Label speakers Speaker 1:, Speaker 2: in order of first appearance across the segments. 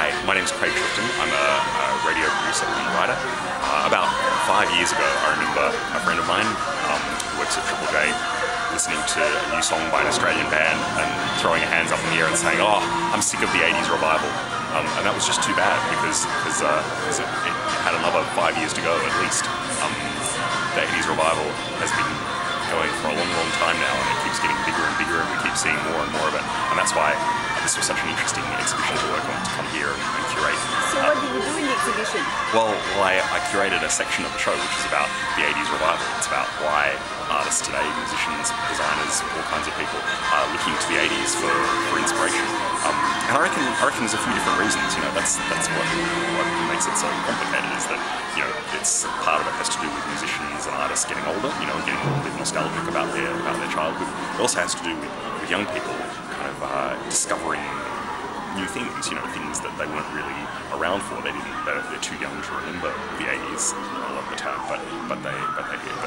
Speaker 1: Hi, my name's Schuftan. I'm a radio producer and writer. About 5 years ago, I remember a friend of mine who works at Triple J listening to a new song by an Australian band and throwing her hands up in the air and saying, "Oh, I'm sick of the 80s revival." And that was just too bad because it had another 5 years to go at least. The 80s revival has been going for a long, long time now, and it keeps getting bigger and bigger, and we keep seeing more and more of it. And that's why this was such an interesting exhibition to work on, to come here and curate.
Speaker 2: So what did you do in the exhibition?
Speaker 1: Well, I curated a section of the show which is about the 80s revival. It's about why artists today, musicians, designers, all kinds of people are looking to the 80s for inspiration. And I reckon there's a few different reasons. You know, that's what makes it so complicated, is that, you know, it's part of it has to do with musicians and artists getting older, you know, getting a little bit nostalgic about their childhood. It also has to do with young people kind of discovering new things, you know, things that they weren't really around for. They're too young to remember the 80s a lot of the time, but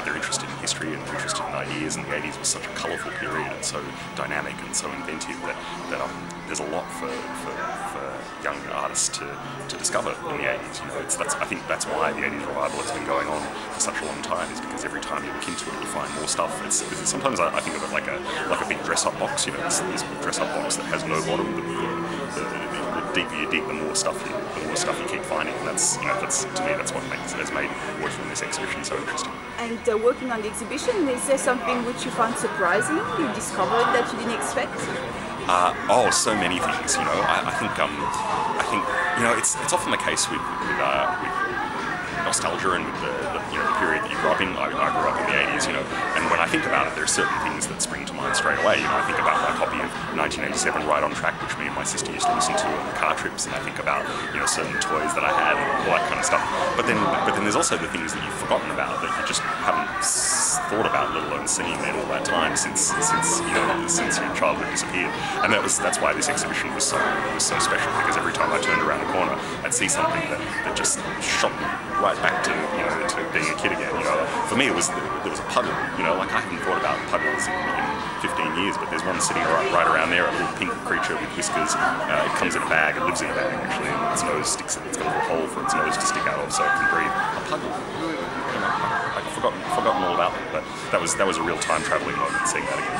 Speaker 1: they're interested in history and they're interested in ideas, and the 80s was such a colourful period and so dynamic and so inventive that there's a lot for young artists to discover in the 80s. You know, I think that's why the 80s revival has been going on for such a long time, is because every time you look into it, you find more stuff. Sometimes I think of it like a big dress-up box. You know, this dress-up box that has no bottom. The deeper you dig, the more stuff you keep finding. And that's to me, that's what has made working on this exhibition so interesting.
Speaker 2: And working on the exhibition, is there something which you found surprising, you discovered that you didn't expect?
Speaker 1: So many things. You know, I think you know, it's often the case with nostalgia and with the period that you grew up in. I grew up in the 80s, you know, and when I think about it, there are certain things that spring to mind straight away. You know, I think about my copy of 1987 Right on Track, which me and my sister used to listen to on car trips, and I think about, you know, certain toys that I had and all that kind of stuff. But then there's also the things that you've forgotten about, that you just haven't thought about, let alone seen in all that time since your childhood disappeared. And that's why this exhibition was so special, because every time I turned around the corner, I'd see something that just shot me right back to, you know, to being a kid again. You know, for me, there was a puddle. You know, like I haven't thought about puddles in 15 years, but there's one sitting right around there, a little pink creature with whiskers. It comes in a bag. It lives in a bag actually, and its nose sticks. It's got a little hole for its nose to stick out of, so it can breathe. A puddle. You know, I'd forgotten all about that, but that was a real time traveling moment, seeing that again.